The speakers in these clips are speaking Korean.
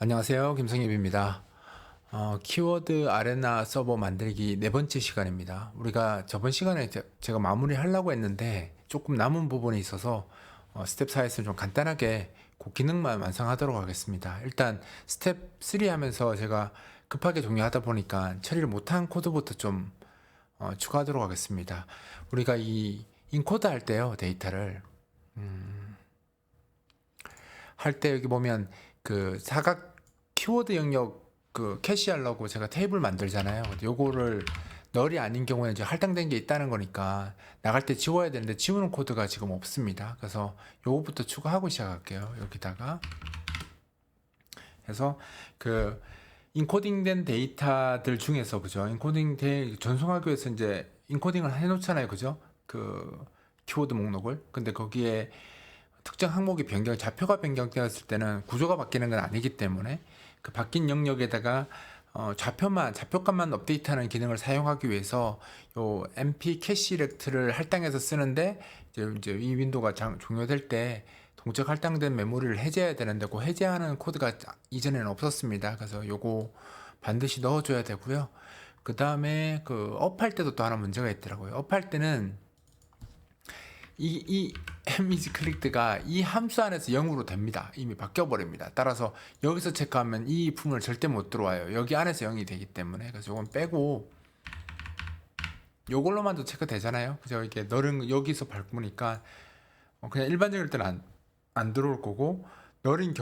안녕하세요. 김성엽입니다. 키워드 아레나 서버 만들기 네 번째 시간입니다. 우리가 저번 시간에 제가 마무리 하려고 했는데 조금 남은 부분이 있어서 스텝 4에서 좀 간단하게 그 기능만 완성하도록 하겠습니다. 일단 스텝 3 하면서 제가 급하게 종료하다 보니까 처리를 못한 코드부터 좀 추가하도록 하겠습니다. 우리가 이 인코드 할 때요, 데이터를 할 때 여기 보면 그 사각 키워드 영역 그 캐시하려고 제가 테이블 만들잖아요. 근데 요거를 널이 아닌 경우에 이제 할당된 게 있다는 거니까 나갈 때 지워야 되는데 지우는 코드가 지금 없습니다. 그래서 요거부터 추가하고 시작할게요. 여기다가 해서 그 인코딩된 데이터들 중에서 그죠? 전송하기 위해서 이제 인코딩을 해놓잖아요. 그죠? 그 키워드 목록을. 근데 거기에 특정 항목이 좌표가 변경되었을 때는 구조가 바뀌는 건 아니기 때문에 그 바뀐 영역에다가 좌표값만 업데이트하는 기능을 사용하기 위해서 요 mp 캐시렉트를 할당해서 쓰는데 이제 이 윈도우가 종료될 때 동적 할당된 메모리를 해제해야 되는데 그 해제하는 코드가 이전에는 없었습니다. 그래서 요거 반드시 넣어줘야 되고요. 그 다음에 그 업할 때도 또 하나 문제가 있더라고요. 업할 때는 이 image clicked가 이 함수 안에서 0으로 됩니다. 이미 바뀌어 버립니다. 따라서 여기서 체크하면 이 부분을 절대 못 들어와요. 여기 안에서 0이 되기 때문에. 그래서 이건 빼고 요걸로만도 체크 되잖아요. 그죠? 이게 너는 여기서 밟으니까 그냥 일반적일 때는 안 들어올 거고 널이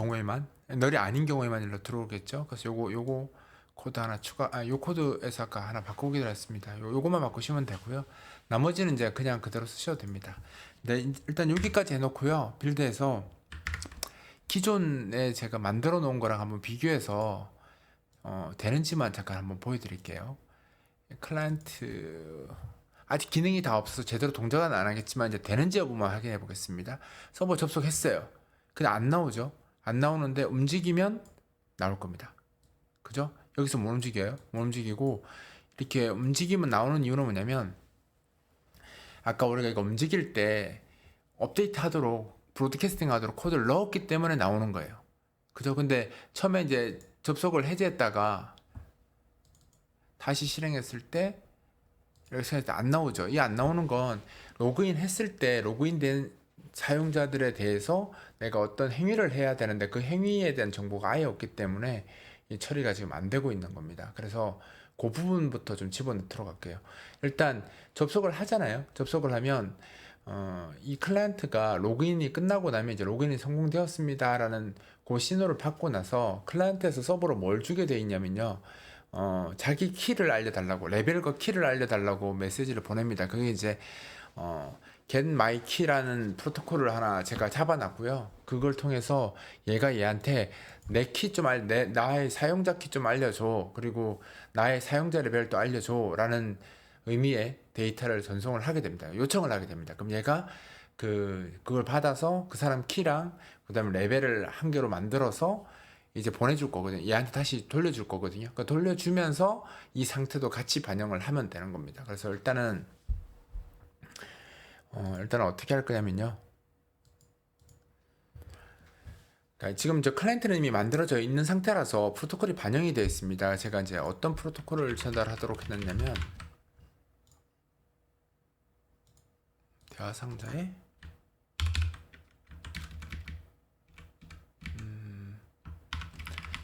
아닌 경우에만 일로 들어오겠죠. 그래서 요거 코드 하나 요 코드에서 아까 하나 바꾸기로 했습니다. 요거만 바꾸시면 되고요. 나머지는 이제 그냥 그대로 쓰셔도 됩니다. 네, 일단 여기까지 해놓고요. 빌드에서 기존에 제가 만들어 놓은 거랑 한번 비교해서 되는지만 잠깐 한번 보여드릴게요. 클라이언트 아직 기능이 다 없어서 제대로 동작은 안 하겠지만 이제 되는지 여부만 확인해 보겠습니다. 서버 접속했어요. 근데 안 나오죠. 안 나오는데 움직이면 나올 겁니다. 그죠? 여기서 못 움직여요. 못 움직이고 이렇게 움직이면 나오는 이유는 뭐냐면 아까 우리가 이거 움직일 때 업데이트 하도록 브로드캐스팅 하도록 코드를 넣었기 때문에 나오는 거예요. 그죠? 근데 처음에 이제 접속을 해제했다가 다시 실행했을 때 이렇게 안 나오죠. 이 안 나오는 건 로그인 했을 때 로그인된 사용자들에 대해서 내가 어떤 행위를 해야 되는데 그 행위에 대한 정보가 아예 없기 때문에 이 처리가 지금 안 되고 있는 겁니다. 그래서 그 부분부터 좀 집어넣도록 할게요. 일단 접속을 하잖아요. 접속을 하면 이 클라이언트가 로그인이 끝나고 나면 이제 로그인이 성공되었습니다라는 그 신호를 받고 나서 클라이언트에서 서버로 뭘 주게 돼 있냐면요. 자기 키를 알려달라고 레벨과 키를 알려달라고 메시지를 보냅니다. 그게 이제 get my key라는 프로토콜을 하나 제가 잡아놨고요. 그걸 통해서 얘가 얘한테 나의 사용자 키 좀 알려줘. 그리고 나의 사용자 레벨도 알려줘. 라는 의미의 데이터를 전송을 하게 됩니다. 요청을 하게 됩니다. 그럼 얘가 그걸 받아서 그 사람 키랑 그 다음에 레벨을 한 개로 만들어서 이제 보내줄 거거든요. 얘한테 다시 돌려줄 거거든요. 그러니까 돌려주면서 이 상태도 같이 반영을 하면 되는 겁니다. 그래서 일단은 어떻게 할 거냐면요. 그러니까 지금 저 클라이언트는 이미 만들어져 있는 상태라서 프로토콜이 반영이 되어 있습니다. 제가 이제 어떤 프로토콜을 전달하도록 했냐면 대화 상자에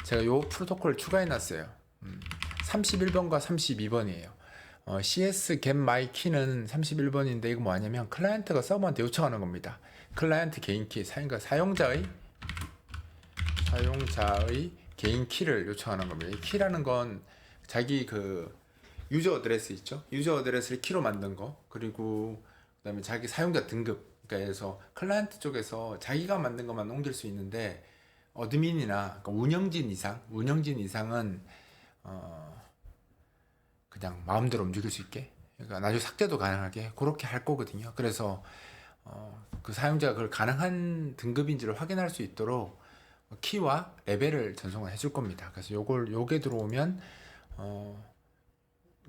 제가 요 프로토콜을 추가해 놨어요. 31번과 32번이에요. CS get my key는 31번인데 이거 뭐냐면 클라이언트가 서버한테 요청하는 겁니다. 클라이언트 개인 키, 사용자의 개인 키를 요청하는 겁니다. 이 키라는 건 자기 그 유저 어드레스 있죠? 유저 어드레스를 키로 만든 거, 그리고 그다음에 자기 사용자 등급. 그러니까 해서 클라이언트 쪽에서 자기가 만든 것만 옮길 수 있는데 어드민이나 그러니까 운영진 이상은 그냥 마음대로 움직일 수 있게, 그러니까 나중에 삭제도 가능하게 그렇게 할 거거든요. 그래서 그 사용자가 그걸 가능한 등급인지를 확인할 수 있도록 키와 레벨을 전송을 해줄 겁니다. 그래서 요게 들어오면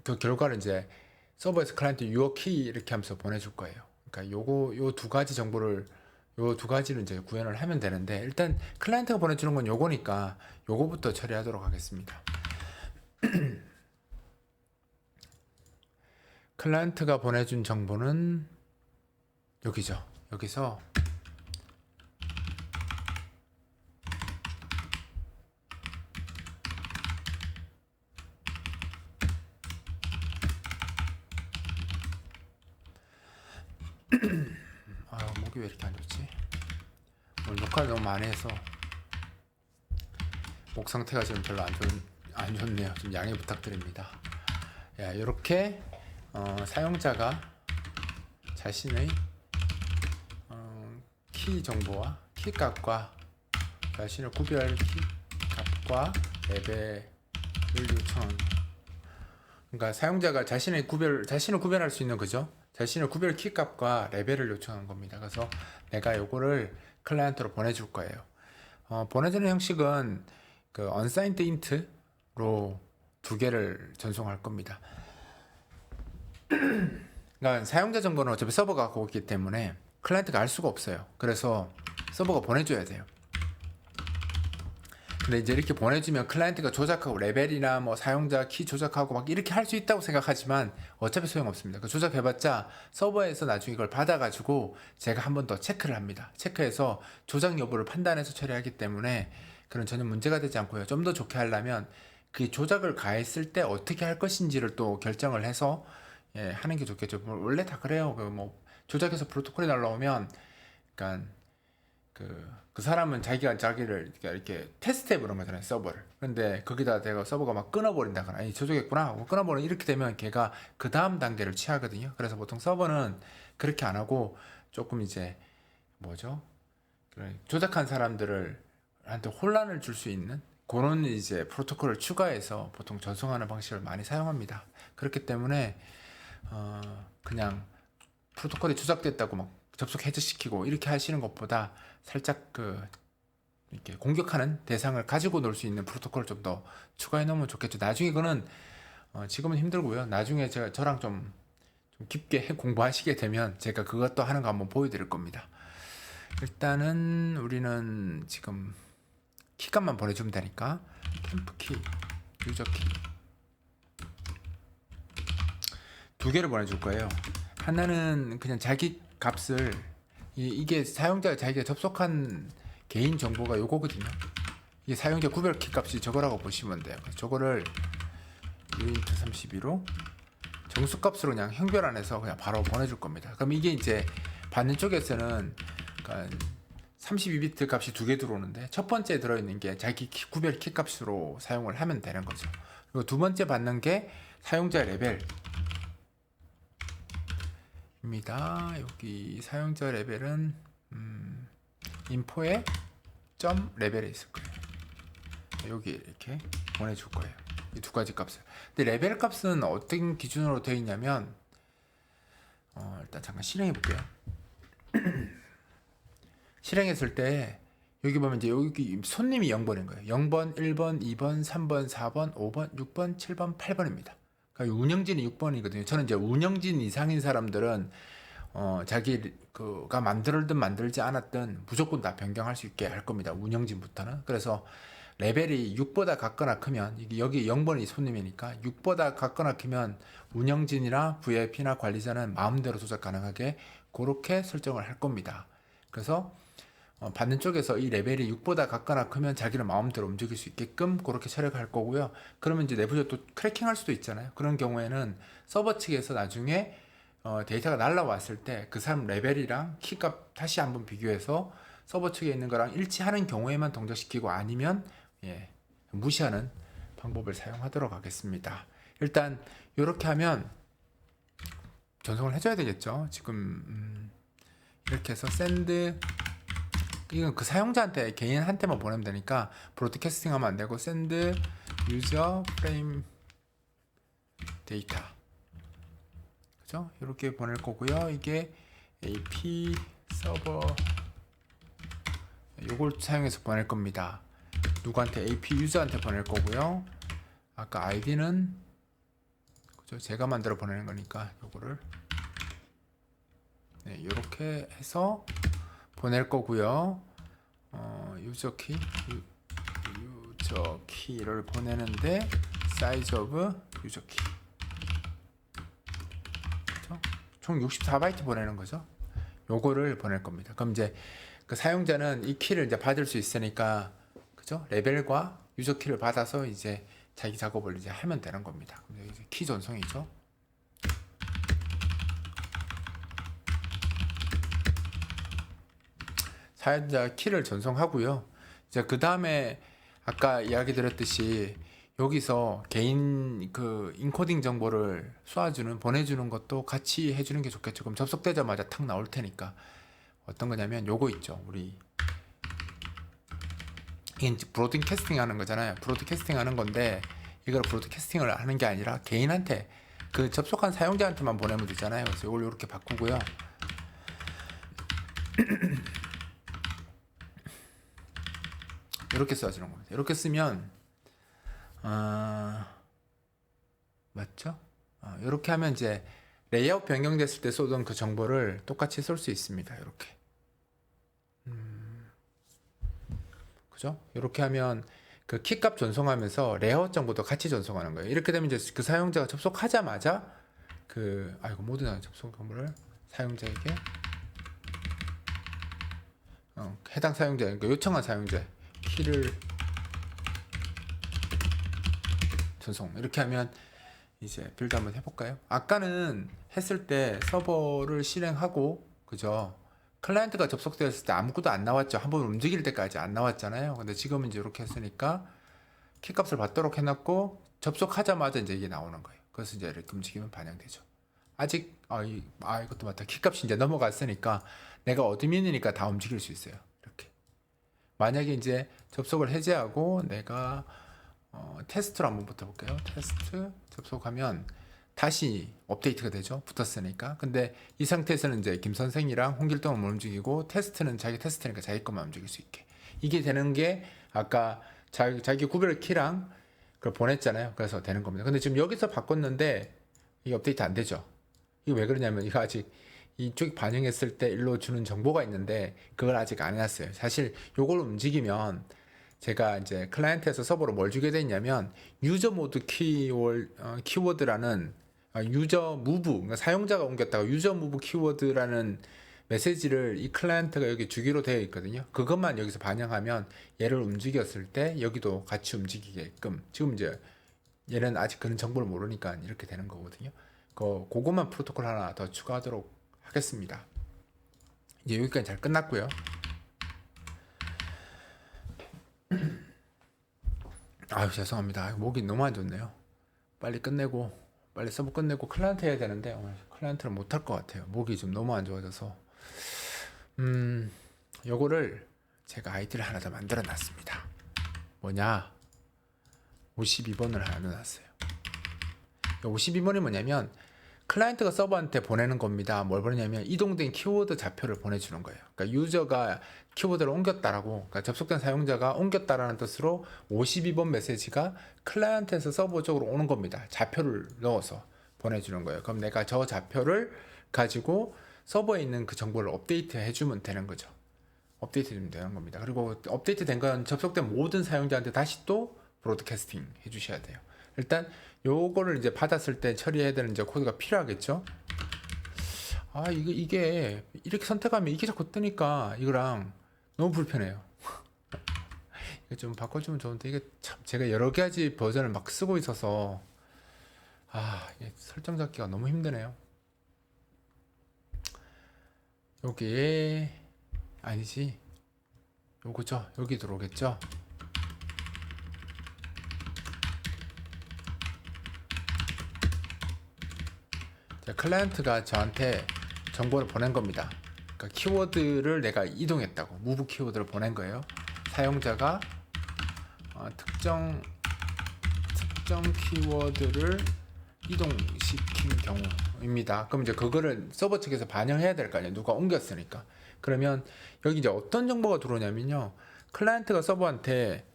그 결과를 이제 서버에서 클라이언트 유어 키 이렇게 하면서 보내줄 거예요. 그러니까 요 두 가지 정보를 요 두 가지를 이제 구현을 하면 되는데, 일단 클라이언트가 보내주는 건 요거니까 요거부터 처리하도록 하겠습니다. 클라이언트가 보내준 정보는 여기죠. 여기서 목이 왜 이렇게 안 좋지? 오늘 녹화를 너무 많이 해서 목 상태가 지금 별로 안 좋네요. 좀 양해 부탁드립니다. 야, 이렇게 사용자가 자신의 키 정보와 키 값과 자신의 구별 키 값과 레벨을 요청한. 그러니까 사용자가 자신을 구별할 수 있는, 그죠? 자신의 구별 키 값과 레벨을 요청한 겁니다. 그래서 내가 요거를 클라이언트로 보내줄 거예요. 보내주는 형식은 그 unsigned int로 두 개를 전송할 겁니다. 그러니까 사용자 정보는 어차피 서버가 갖고 있기 때문에 클라이언트가 알 수가 없어요. 그래서 서버가 보내줘야 돼요. 근데 이제 이렇게 보내주면 클라이언트가 조작하고 레벨이나 뭐 사용자 키 조작하고 막 이렇게 할 수 있다고 생각하지만 어차피 소용없습니다. 그 조작해봤자 서버에서 나중에 이걸 받아가지고 제가 한 번 더 체크를 합니다. 체크해서 조작 여부를 판단해서 처리하기 때문에 그런 전혀 문제가 되지 않고요. 좀 더 좋게 하려면 그 조작을 가했을 때 어떻게 할 것인지를 또 결정을 해서 하는 게 좋겠죠. 원래 다 그래요. 뭐 조작해서 프로토콜이 날라오면, 그러니까 그 사람은 자기를 이렇게 테스트해 보는 거잖아요, 서버를. 근데 거기다 내가 서버가 막 끊어버린다거나, 아니 조작했구나 하고 끊어버리는, 이렇게 되면 걔가 그 다음 단계를 취하거든요. 그래서 보통 서버는 그렇게 안 하고 조금 이제 뭐죠? 조작한 사람들을 한테 혼란을 줄 수 있는 그런 이제 프로토콜을 추가해서 보통 전송하는 방식을 많이 사용합니다. 그렇기 때문에 그냥 프로토콜이 조작됐다고 막 접속 해제시키고 이렇게 하시는 것보다 살짝 이렇게 공격하는 대상을 가지고 놀 수 있는 프로토콜을 좀 더 추가해 놓으면 좋겠죠. 나중에 그거는 지금은 힘들고요. 나중에 저랑 좀 깊게 공부하시게 되면 제가 그것도 하는 거 한번 보여드릴 겁니다. 일단은 우리는 지금 키값만 보내주면 되니까 템프키, 유저키 두 개를 보내줄 거예요. 하나는 그냥 자기 값을, 이게 사용자가 자기가 접속한 개인 정보가 요거거든요. 이게 사용자 구별 키 값이 저거라고 보시면 돼요. 저거를 유인트 32로 정수 값으로 그냥 형별안해서 그냥 바로 보내줄 겁니다. 그럼 이게 이제 받는 쪽에서는 그러니까 32비트 값이 두 개 들어오는데 첫 번째 들어있는 게 자기 구별 키 값으로 사용을 하면 되는 거죠. 그리고 두 번째 받는 게 사용자 레벨 입니다. 여기 사용자 레벨은 인포에 점 레벨에 있을 거예요. 여기 이렇게 보내줄 거예요. 이 두 가지 값을. 근데 레벨 값은 어떤 기준으로 되어 있냐면 일단 잠깐 실행해 볼게요. 실행했을 때 여기 보면 이제 여기 손님이 0번인 거예요. 0번, 1번, 2번, 3번, 4번, 5번, 6번, 7번, 8번입니다. 그러니까 운영진이 6번이거든요. 저는 이제 운영진 이상인 사람들은 자기가 만들든 만들지 않았든 무조건 다 변경할 수 있게 할 겁니다. 운영진부터는. 그래서 레벨이 6보다 같거나 크면, 여기 0번이 손님이니까 6보다 같거나 크면 운영진이나 VIP나 관리자는 마음대로 조작 가능하게 그렇게 설정을 할 겁니다. 그래서 받는 쪽에서 이 레벨이 6보다 같거나 크면 자기는 마음대로 움직일 수 있게끔 그렇게 처리를 할 거고요. 그러면 이제 내부적으로 또 크래킹 할 수도 있잖아요. 그런 경우에는 서버 측에서 나중에 데이터가 날라왔을 때 그 사람 레벨이랑 키값 다시 한번 비교해서 서버 측에 있는 거랑 일치하는 경우에만 동작시키고, 아니면 무시하는 방법을 사용하도록 하겠습니다. 일단 이렇게 하면 전송을 해줘야 되겠죠. 지금 이렇게 해서 샌드, 이건 그 사용자한테, 개인한테만 보내면 되니까 브로드캐스팅 하면 안 되고 샌드 유저 프레임 데이터, 그죠? 이렇게 보낼 거고요. 이게 AP 서버, 요걸 사용해서 보낼 겁니다. 누구한테? AP 유저한테 보낼 거고요. 아까 아이디는 그죠? 제가 만들어 보내는 거니까 요거를 이렇게 해서 보낼 거고요. 유저 키를 보내는데 사이즈 오브 유저 키. 그렇죠? 총 64바이트 보내는 거죠. 요거를 보낼 겁니다. 그럼 이제 그 사용자는 이 키를 이제 받을 수 있으니까, 그죠? 레벨과 유저 키를 받아서 이제 자기 작업을 이제 하면 되는 겁니다. 이제 키 전송이죠. 사용자 키를 전송하고요. 이제 그 다음에 아까 이야기 드렸듯이 여기서 개인 그 인코딩 정보를 쏘아주는 보내주는 것도 같이 해주는 게 좋겠죠. 그럼 접속되자마자 탁 나올 테니까 어떤 거냐면 요거 있죠. 우리 이게 브로드캐스팅 하는 거잖아요. 브로드캐스팅 하는 건데 이걸 브로드캐스팅을 하는 게 아니라 개인한테 그 접속한 사용자한테만 보내면 되잖아요. 그래서 이걸 이렇게 바꾸고요. 이렇게 써주는 겁니다. 이렇게 쓰면 맞죠? 이렇게 하면 이제 레이아웃 변경됐을 때 쏘던 그 정보를 똑같이 쓸 수 있습니다. 이렇게 그죠? 이렇게 하면 그 키값 전송하면서 레이아웃 정보도 같이 전송하는 거예요. 이렇게 되면 이제 그 사용자가 접속하자마자 그 모든 접속 정보를 사용자에게 해당 사용자, 그러니까 요청한 사용자 키를 전송. 이렇게 하면 이제 빌드 한번 해볼까요? 아까는 했을 때 서버를 실행하고, 그죠? 클라이언트가 접속되었을 때 아무것도 안 나왔죠. 한번 움직일 때까지 안 나왔잖아요. 근데 지금은 이제 이렇게 했으니까 키값을 받도록 해놨고 접속하자마자 이제 이게 나오는 거예요. 그래서 이제 이렇게 움직이면 반영되죠. 아직 이것도 맞다. 키값이 이제 넘어갔으니까 내가 어드민이니까 다 움직일 수 있어요. 이렇게. 만약에 이제 접속을 해제하고 내가 테스트로 한번 붙어볼게요. 테스트 접속하면 다시 업데이트가 되죠. 붙었으니까. 근데 이 상태에서는 이제 김 선생이랑 홍길동은 못 움직이고 테스트는 자기 테스트니까 자기 것만 움직일 수 있게. 이게 되는 게 아까 자기 구별 키랑 그걸 보냈잖아요. 그래서 되는 겁니다. 근데 지금 여기서 바꿨는데 이게 업데이트 안 되죠. 이거 왜 그러냐면 이거 아직 이쪽 반영했을 때 일로 주는 정보가 있는데 그걸 아직 안 해놨어요. 사실 요걸 움직이면 제가 이제 클라이언트에서 서버로 뭘 주게 됐냐면 유저 모드 키워드라는 유저 무브, 그러니까 사용자가 옮겼다가 유저 무브 키워드라는 메시지를 이 클라이언트가 여기 주기로 되어 있거든요. 그것만 여기서 반영하면 얘를 움직였을 때 여기도 같이 움직이게끔, 지금 이제 얘는 아직 그런 정보를 모르니까 이렇게 되는 거거든요. 그것만 프로토콜 하나 더 추가하도록 하겠습니다. 이제 여기까지 잘 끝났고요. 죄송합니다. 목이 너무 안 좋네요. 빨리 서버 끝내고 클라이언트 해야 되는데 오늘 클라이언트를 못 할 것 같아요. 목이 좀 너무 안 좋아져서. 요거를 제가 아이디를 하나 더 만들어 놨습니다. 뭐냐? 52번을 하나 넣어놨어요. 52번이 뭐냐면 클라이언트가 서버한테 보내는 겁니다. 뭘 보내냐면 이동된 키워드 좌표를 보내주는 거예요. 그러니까 유저가 키워드를 옮겼다라고, 그러니까 접속된 사용자가 옮겼다라는 뜻으로 52번 메시지가 클라이언트에서 서버 쪽으로 오는 겁니다. 좌표를 넣어서 보내주는 거예요. 그럼 내가 저 좌표를 가지고 서버에 있는 그 정보를 업데이트 해주면 되는 거죠. 업데이트 해주면 되는 겁니다. 그리고 업데이트 된 건 접속된 모든 사용자한테 다시 또 브로드캐스팅 해주셔야 돼요. 일단 요거를 이제 받았을 때 처리해야 되는 이제 코드가 필요하겠죠. 이게 이렇게 선택하면 이게 자꾸 뜨니까 이거랑 너무 불편해요. 이거 좀 바꿔주면 좋은데 이게 참 제가 여러 가지 버전을 막 쓰고 있어서 이게 설정 잡기가 너무 힘드네요. 여기 아니지, 요거죠. 여기 들어오겠죠. 클라이언트가 저한테 정보를 보낸 겁니다. 그러니까 키워드를 내가 이동했다고, 무브 키워드를 보낸 거예요. 사용자가 특정 키워드를 이동시킨 경우입니다. 그럼 이제 그거를 서버 측에서 반영해야 될 거 아니에요. 누가 옮겼으니까. 그러면 여기 이제 어떤 정보가 들어오냐면요. 클라이언트가 서버한테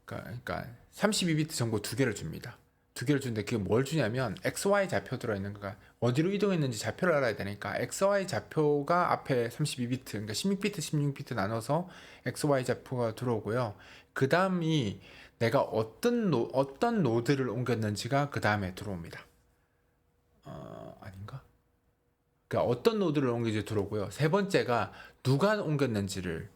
그러니까 32비트 정보 2개를 줍니다. 두 개를 주는데 그게 뭘 주냐면 XY 좌표 들어있는 거가 어디로 이동했는지 좌표를 알아야 되니까 XY 좌표가 앞에 32비트 그러니까 16비트 16비트 나눠서 XY 좌표가 들어오고요. 그 다음이 내가 어떤 노드를 옮겼는지가 그 다음에 들어옵니다. 아닌가? 그러니까 어떤 노드를 옮긴지 들어오고요. 세 번째가 누가 옮겼는지를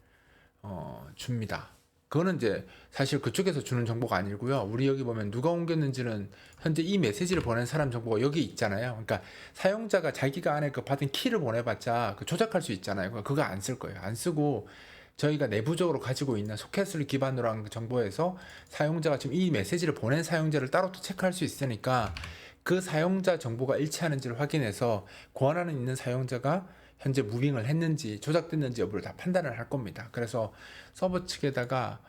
줍니다. 그거는 이제 사실 그쪽에서 주는 정보가 아니고요. 우리 여기 보면 누가 옮겼는지는 현재 이 메시지를 보낸 사람 정보가 여기 있잖아요. 그러니까 사용자가 자기가 안에 그 받은 키를 보내봤자 그 조작할 수 있잖아요. 그거 안 쓸 거예요. 안 쓰고 저희가 내부적으로 가지고 있는 소켓을 기반으로 한 정보에서 사용자가 지금 이 메시지를 보낸 사용자를 따로 또 체크할 수 있으니까 그 사용자 정보가 일치하는지를 확인해서 권한은 있는 사용자가 현재 무빙을 했는지 조작됐는지 여부를 다 판단을 할 겁니다. 그래서 서버 측에다가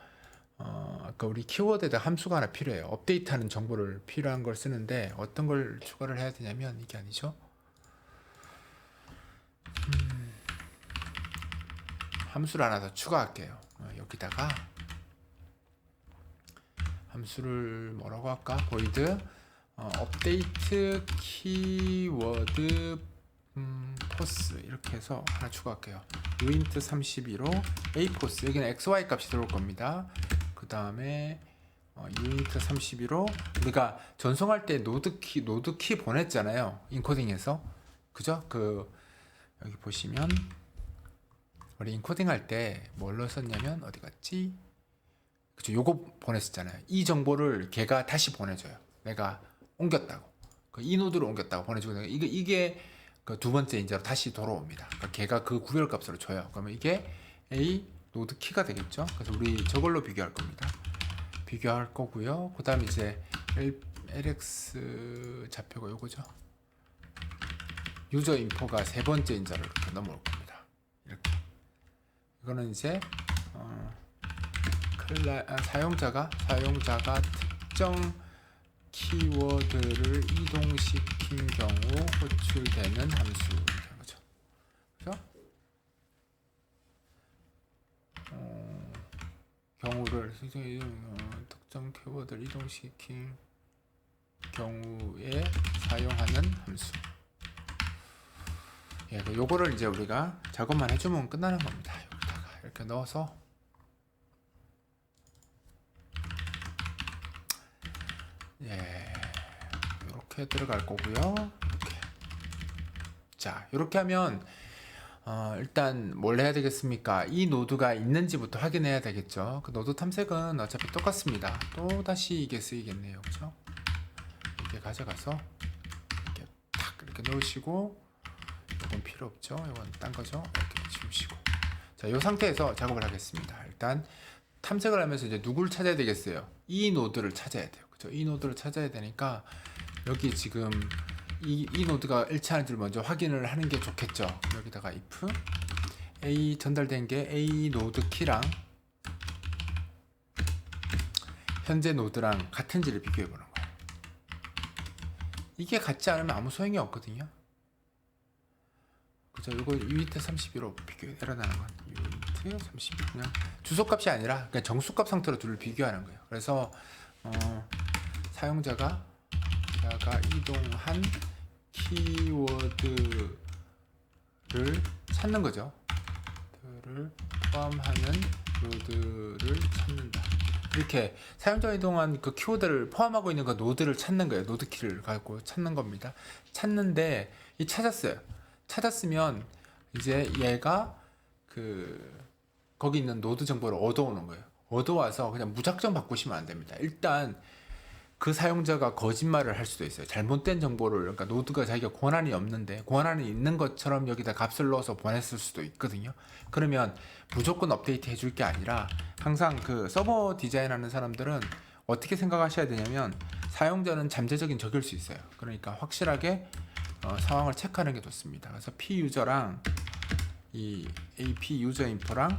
아까 우리 키워드에다 함수가 하나 필요해요. 업데이트하는 정보를 필요한 걸 쓰는데 어떤 걸 추가를 해야 되냐면 이게 아니죠. 함수를 하나 더 추가할게요. 여기다가 함수를 뭐라고 할까? void 업데이트 키워드 포스 이렇게 해서 하나 추가할게요. uint 32로 a 포스 여기는 xy 값이 들어올 겁니다. 그 다음에 uint 32로 우리가 전송할 때 노드 키 보냈잖아요. 인코딩해서 그죠? 그 여기 보시면 우리 인코딩 할 때 뭘로 썼냐면 어디 갔지? 그죠? 요거 보냈었잖아요. 이 정보를 걔가 다시 보내줘요. 내가 옮겼다고 이 노드로 옮겼다고 보내주고 이게 그 두 번째 인자로 다시 돌아옵니다. 그러니까 걔가 그 구별 값으로 줘요. 그러면 이게 A 노드 키가 되겠죠. 그래서 우리 저걸로 비교할 겁니다. 비교할 거고요. 그 다음 이제 LX 좌표가 요거죠. 유저 인포가 세 번째 인자로 이렇게 넘어올 겁니다. 이렇게 이거는 이제 사용자가 특정 키워드를 이동시킨 경우 호출되는 함수인 거죠. 그죠? 경우를 특정 키워드를 이동시킨 경우에 사용하는 함수. 예, 요거를 이제 우리가 작업만 해주면 끝나는 겁니다. 여기다가 이렇게 넣어서 예, 이렇게 들어갈 거고요. 이렇게. 자, 이렇게 하면 일단 뭘 해야 되겠습니까? 이 노드가 있는지부터 확인해야 되겠죠. 그 노드 탐색은 어차피 똑같습니다. 또 다시 이게 쓰이겠네요, 그렇죠? 이렇게 가져가서 이렇게 탁 이렇게 넣으시고, 이건 필요 없죠. 이건 딴 거죠. 이렇게 지우시고. 자, 이 상태에서 작업을 하겠습니다. 일단 탐색을 하면서 이제 누구를 찾아야 되겠어요? 이 노드를 찾아야 돼요. 그렇죠? 이 노드를 찾아야 되니까 여기 지금 이 노드가 일치하는지를 먼저 확인을 하는 게 좋겠죠. 여기다가 if a 전달된 게 a 노드 키랑 현재 노드랑 같은지를 비교해 보는 거예요. 이게 같지 않으면 아무 소용이 없거든요. 그죠? 이거 uint 32로 비교 내려나는 건 uint 32 그냥 주소값이 아니라 그냥 정수값 상태로 둘을 비교하는 거예요. 그래서 사용자가 이동한 키워드를 찾는 거죠. 를 포함하는 노드를 찾는다. 이렇게 사용자가 이동한 그 키워드를 포함하고 있는 그 노드를 찾는 거예요. 노드 키를 갖고 찾는 겁니다. 찾는데 찾았어요. 찾았으면 이제 얘가 거기 있는 노드 정보를 얻어오는 거예요. 얻어와서 그냥 무작정 바꾸시면 안 됩니다. 일단 그 사용자가 거짓말을 할 수도 있어요. 잘못된 정보를, 그러니까 노드가 자기가 권한이 없는데 권한이 있는 것처럼 여기다 값을 넣어서 보냈을 수도 있거든요. 그러면 무조건 업데이트 해줄 게 아니라 항상 그 서버 디자인하는 사람들은 어떻게 생각하셔야 되냐면 사용자는 잠재적인 적일 수 있어요. 그러니까 확실하게 상황을 체크하는 게 좋습니다. 그래서 P 유저랑 이 AP 유저 인포랑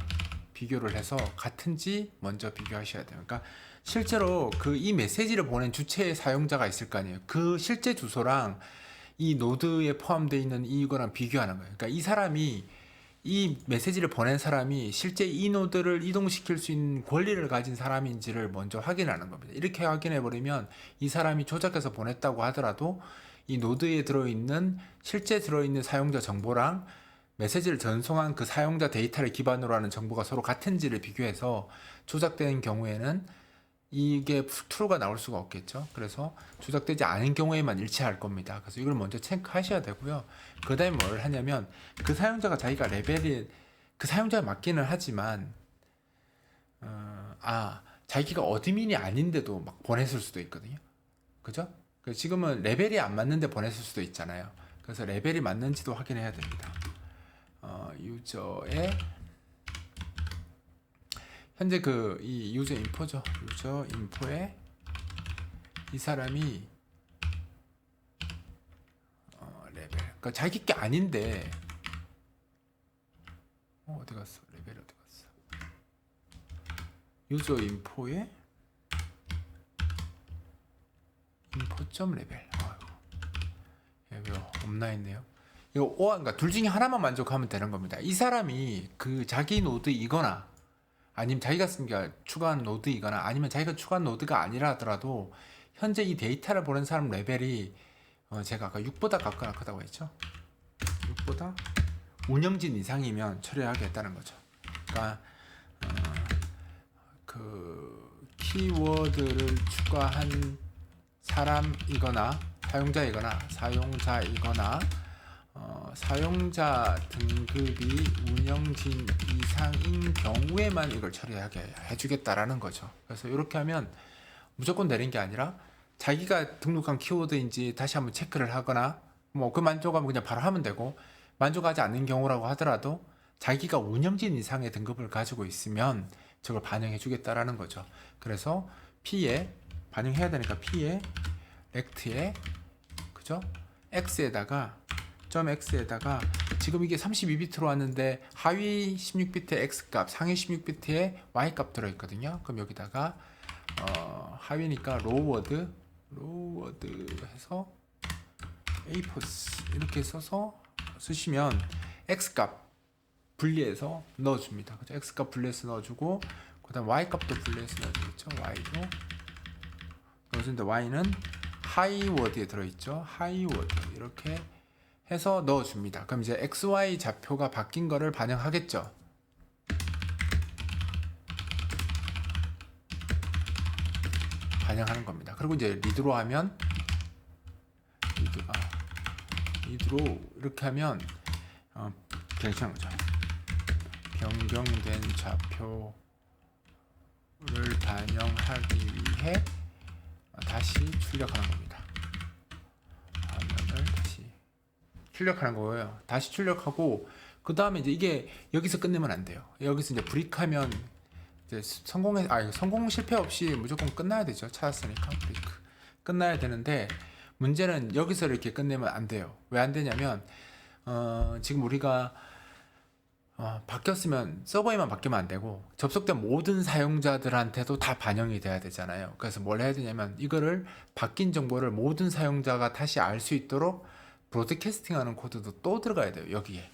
비교를 해서 같은지 먼저 비교하셔야 돼요. 그러니까 실제로 이 메시지를 보낸 주체의 사용자가 있을 거 아니에요. 그 실제 주소랑 이 노드에 포함되어 있는 이거랑 비교하는 거예요. 그러니까 이 사람이 이 메시지를 보낸 사람이 실제 이 노드를 이동시킬 수 있는 권리를 가진 사람인지를 먼저 확인하는 겁니다. 이렇게 확인해 버리면 이 사람이 조작해서 보냈다고 하더라도 이 노드에 들어있는 실제 들어있는 사용자 정보랑 메시지를 전송한 그 사용자 데이터를 기반으로 하는 정보가 서로 같은지를 비교해서 조작된 경우에는 이게 true가 나올 수가 없겠죠. 그래서 조작되지 않은 경우에만 일치할 겁니다. 그래서 이걸 먼저 체크하셔야 되고요. 그 다음에 뭘 하냐면 그 사용자가 자기가 레벨이 그 사용자에 맞기는 하지만 자기가 어드민이 아닌데도 막 보냈을 수도 있거든요. 그죠? 지금은 레벨이 안 맞는데 보냈을 수도 있잖아요. 그래서 레벨이 맞는지도 확인해야 됩니다. 유저의 현재 이 유저 인포죠. 유저 인포에 이 사람이 레벨. 그러니까 자기 게 아닌데 어디 갔어? 레벨 어디 갔어? 유저 인포에 인포 레벨. 여기 없나 했네요. 이거 그러니까 둘 중에 하나만 만족하면 되는 겁니다. 이 사람이 그 자기 노드이거나 아니면 자기가 쓴 게 추가한 노드이거나 아니면 자기가 추가한 노드가 아니라 하더라도 현재 이 데이터를 보낸 사람 레벨이 제가 아까 6보다 같거나 크다고 했죠. 6보다 운영진 이상이면 처리하겠다는 거죠. 그러니까 그 키워드를 추가한 사람이거나 사용자이거나 사용자 등급이 운영진 이상인 경우에만 이걸 처리하게 해주겠다라는 거죠. 그래서 이렇게 하면 무조건 내린 게 아니라 자기가 등록한 키워드인지 다시 한번 체크를 하거나 뭐 그 만족하면 그냥 바로 하면 되고 만족하지 않는 경우라고 하더라도 자기가 운영진 이상의 등급을 가지고 있으면 저걸 반영해 주겠다라는 거죠. 그래서 P에 반영해야 되니까 P에 렉트에 그죠? X에다가 .x에다가 지금 이게 32비트로 왔는데 하위 16비트의 X값, 상위 16비트의 Y값 들어있거든요. 그럼 여기다가 하위니까 로워드 해서 apods 이렇게 써서 쓰시면 X값 분리해서 넣어줍니다. 그죠? X값 분리해서 넣어주고 그 다음 Y값도 분리해서 넣어주겠죠. Y도 넣어주는데 Y는 하이워드에 들어있죠. 하이워드 이렇게 해서 넣어줍니다. 그럼 이제 XY 좌표가 바뀐 거를 반영하겠죠. 반영하는 겁니다. 그리고 이제 리드로 하면 리드로 이렇게 하면 괜찮은 거죠. 변경된 좌표를 반영하기 위해 다시 출력하는 겁니다. 화면을 다시 출력하는 거예요. 다시 출력하고 그 다음에 이제 이게 여기서 끝내면 안 돼요. 여기서 이제 브릭하면 이제 성공 실패 없이 무조건 끝나야 되죠. 찾았으니까 브리크 끝나야 되는데 문제는 여기서 이렇게 끝내면 안 돼요. 왜 안 되냐면 지금 우리가 바뀌었으면 서버에만 바뀌면 안 되고 접속된 모든 사용자들한테도 다 반영이 돼야 되잖아요. 그래서 뭘 해야 되냐면 이거를 바뀐 정보를 모든 사용자가 다시 알 수 있도록 브로드캐스팅하는 코드도 또 들어가야 돼요. 여기에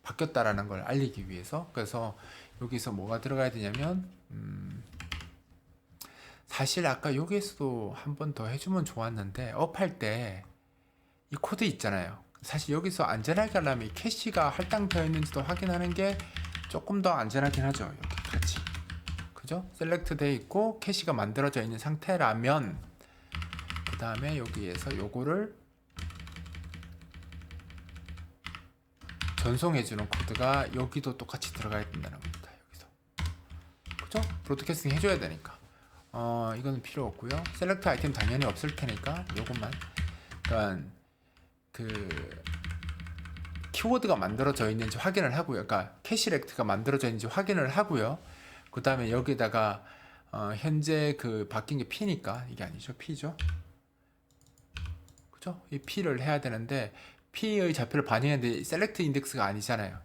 바뀌었다라는 걸 알리기 위해서. 그래서 여기서 뭐가 들어가야 되냐면 사실 아까 여기에서도 한 번 더 해주면 좋았는데 업할 때 이 코드 있잖아요. 사실 여기서 안전하게 하려면 이 캐시가 할당되어 있는지도 확인하는 게 조금 더 안전하긴 하죠. 여기 같이 그죠? 셀렉트 되어 있고 캐시가 만들어져 있는 상태라면 그 다음에 여기에서 요거를 전송해주는 코드가 여기도 똑같이 들어가야 된다는 겁니다. 여기서 그죠? 브로드캐스팅 해줘야 되니까 이거는 필요 없고요. 셀렉트 아이템 당연히 없을 테니까 요것만 그러니까 그 키워드가 만들어져 있는지 확인을 하고요. 그러니까 캐시렉트가 만들어져 있는지 확인을 하고요. 그 다음에 여기다가 현재 그 바뀐 게 P니까 이게 아니죠. P죠. 그죠? 이 P를 해야 되는데 P의 좌표를 반영했는데 셀렉트 인덱스가 아니잖아요.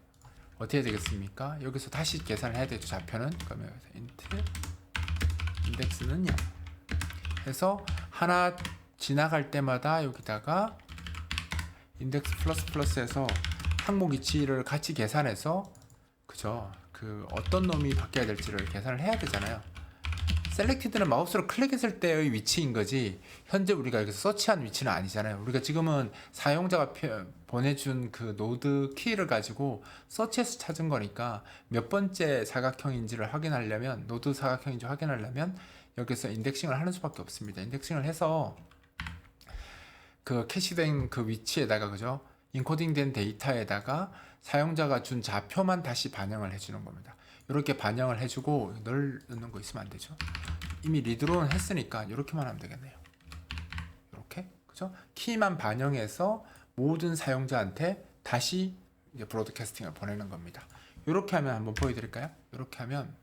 어떻게 해야 되겠습니까? 여기서 다시 계산을 해야 되죠. 좌표는. 그러면 여기서 int 인덱스는 0 해서 하나 지나갈 때마다 여기다가 인덱스 플러스 플러스에서 항목 위치를 같이 계산해서 그죠? 그 어떤 놈이 바뀌어야 될지를 계산을 해야 되잖아요. 셀렉티드는 마우스로 클릭했을 때의 위치인 거지 현재 우리가 여기서 서치한 위치는 아니잖아요. 우리가 지금은 사용자가 보내준 그 노드 키를 가지고 서치해서 찾은 거니까 몇 번째 사각형인지를 확인하려면 노드 사각형인지 확인하려면 여기서 인덱싱을 하는 수밖에 없습니다. 인덱싱을 해서 그 캐시된 그 위치에다가 그죠? 인코딩된 데이터에다가 사용자가 준 좌표만 다시 반영을 해주는 겁니다. 이렇게 반영을 해주고 널 넣는 거 있으면 안 되죠. 이미 리드로는 했으니까 이렇게만 하면 되겠네요. 이렇게 그죠? 키만 반영해서 모든 사용자한테 다시 이제 브로드캐스팅을 보내는 겁니다. 이렇게 하면 한번 보여드릴까요? 이렇게 하면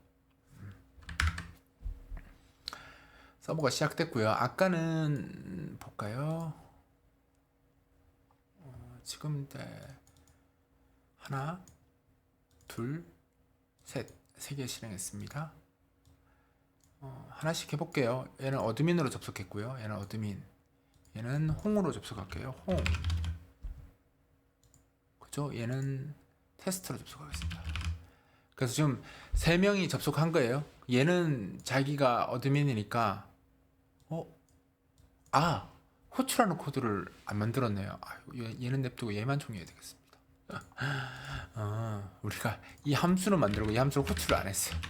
서버가 시작됐고요. 아까는 볼까요? 지금 하나, 둘, 셋, 세 개 실행했습니다. 하나씩 해볼게요. 얘는 어드민으로 접속했고요. 얘는 어드민. 얘는 홍으로 접속할게요. 홍. 그죠? 얘는 테스트로 접속하겠습니다. 그래서 지금 3명이 접속한 거예요. 얘는 자기가 어드민이니까 호출하는 코드를 안 만들었네요. 얘는 냅두고 얘만 총해야 되겠습니다. 우리가 이 함수는 만들고 이 함수를 호출을 안 했어요.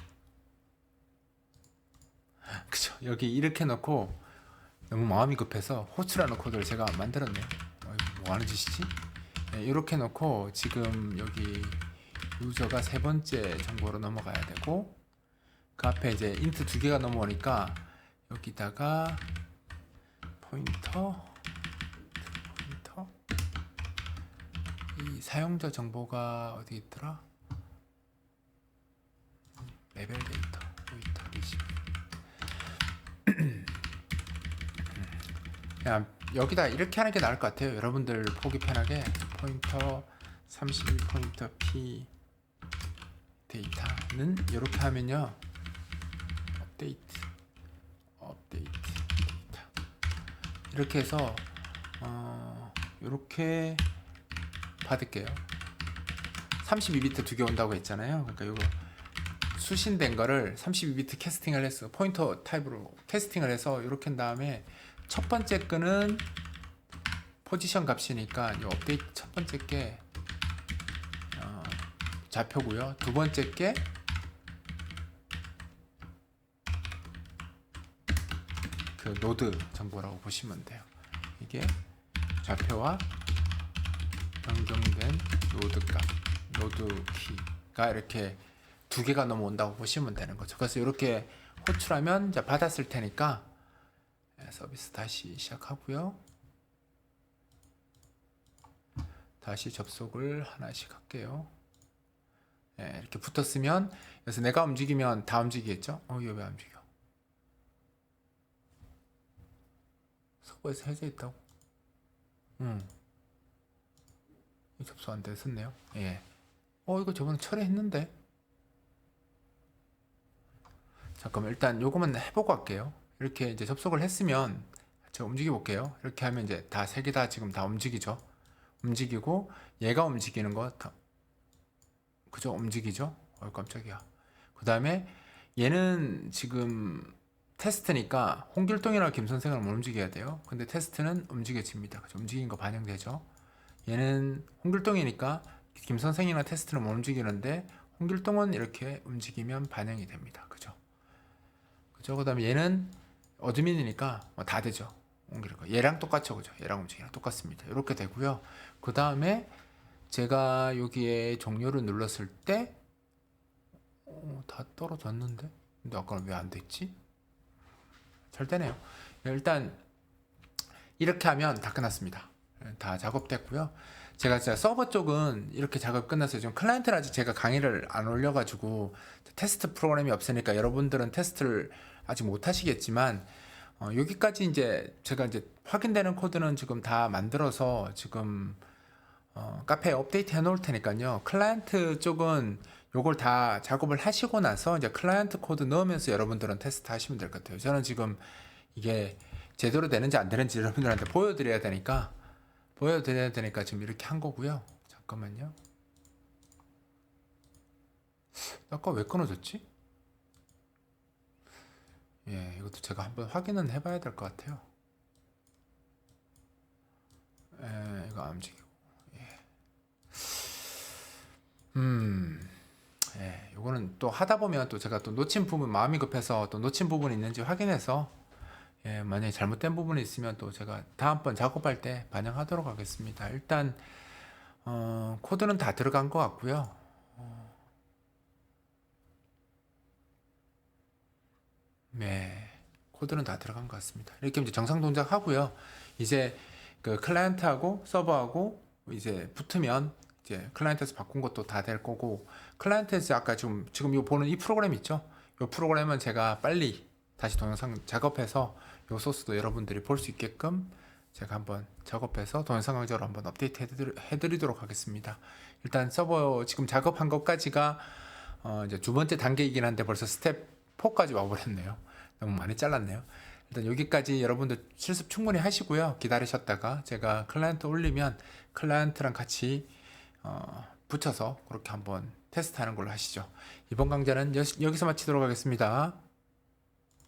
그죠? 여기 이렇게 넣고 너무 마음이 급해서 호출하는 코드를 제가 안 만들었네요. 뭐 하는 짓이지? 네, 이렇게 넣고 지금 여기 유저가 3번째 정보로 넘어가야 되고 그 앞에 이제 인트 2개가 넘어오니까 여기다가 포인터 이 사용자 정보가 어디 있더라? 레벨 데이터 포인터 리시브 그냥 여기다 이렇게 하는 게 나을 것 같아요. 여러분들 보기 편하게 포인터 31포인터 p 데이터는 이렇게 하면요 업데이트 데이터 이렇게 해서 이렇게 받을게요. 32비트 2개 온다고 했잖아요. 그러니까 이거 수신된 거를 32비트 캐스팅을 했어. 포인터 타입으로 캐스팅을 해서 이렇게 한 다음에 첫 번째 거는 포지션 값이니까 이 업데이트 첫 번째 게 좌표고요. 두 번째 게 그 노드 정보라고 보시면 돼요. 이게 좌표와 변경된 노드 값, 노드 키가 이렇게 2개가 넘어온다고 보시면 되는 거죠. 그래서 이렇게 호출하면 이제 받았을 테니까 서비스 다시 시작하고요. 다시 접속을 하나씩 할게요. 네, 이렇게 붙었으면 그래서 내가 움직이면 다 움직이겠죠? 이거 왜 안 움직여? 서버에서 해져 있다고? 접속 안 됐었네요. 예. 이거 저번에 철회했는데. 잠깐만 일단 요거만 해보고 할게요. 이렇게 이제 접속을 했으면 제가 움직여 볼게요. 이렇게 하면 이제 다 3개 다 지금 다 움직이죠. 움직이고 얘가 움직이는 거 다 그죠? 움직이죠? 깜짝이야. 그 다음에 얘는 지금 테스트니까 홍길동이나 김선생을 못 움직여야 돼요. 근데 테스트는 움직여집니다. 그죠? 움직인 거 반영되죠. 얘는 홍길동이니까 김선생이나 테스트는 못 움직이는데 홍길동은 이렇게 움직이면 반영이 됩니다. 그죠? 그죠? 그 다음에 얘는 어드민이니까 다 되죠. 옮기는 거. 얘랑 똑같죠. 그죠? 얘랑 움직이랑 똑같습니다. 이렇게 되고요. 그 다음에 제가 여기에 종료를 눌렀을 때 다 떨어졌는데? 근데 아까는 왜 안 됐지? 잘 되네요. 일단 이렇게 하면 다 끝났습니다. 다 작업됐고요. 제가 진짜 서버 쪽은 이렇게 작업 끝났어요. 지금 클라이언트는 아직 제가 강의를 안 올려가지고 테스트 프로그램이 없으니까 여러분들은 테스트를 아직 못 하시겠지만 여기까지 이제 제가 이제 확인되는 코드는 지금 다 만들어서 지금 카페에 업데이트 해 놓을 테니까요. 클라이언트 쪽은 요걸 다 작업을 하시고 나서 이제 클라이언트 코드 넣으면서 여러분들은 테스트 하시면 될 것 같아요. 저는 지금 이게 제대로 되는지 안 되는지 여러분들한테 보여드려야 되니까 지금 이렇게 한 거고요. 잠깐만요. 아까 왜 끊어졌지? 예, 이것도 제가 한번 확인은 해봐야 될 것 같아요. 예, 이거 안 움직이고. 예, 요거는 또 하다 보면 또 제가 또 놓친 부분, 마음이 급해서 또 놓친 부분이 있는지 확인해서, 예, 만약에 잘못된 부분이 있으면 또 제가 다음번 작업할 때 반영하도록 하겠습니다. 일단, 코드는 다 들어간 것 같고요. 네, 코드는 다 들어간 것 같습니다. 이렇게 이제 정상 동작 하고요. 이제 그 클라이언트하고 서버하고 이제 붙으면 이제 클라이언트에서 바꾼 것도 다 될 거고, 클라이언트에서 아까 지금 이거 보는 이 프로그램 있죠? 이 프로그램은 제가 빨리 다시 동영상 작업해서 이 소스도 여러분들이 볼 수 있게끔 제가 한번 작업해서 동영상 강좌로 한번 업데이트 해드리도록 하겠습니다. 일단 서버 지금 작업한 것까지가 이제 두 번째 단계이긴 한데 벌써 스텝 4까지 와버렸네요. 너무 많이 잘랐네요. 일단 여기까지 여러분들 실습 충분히 하시고요. 기다리셨다가 제가 클라이언트 올리면 클라이언트랑 같이 붙여서 그렇게 한번 테스트하는 걸로 하시죠. 이번 강좌는 여기서 마치도록 하겠습니다.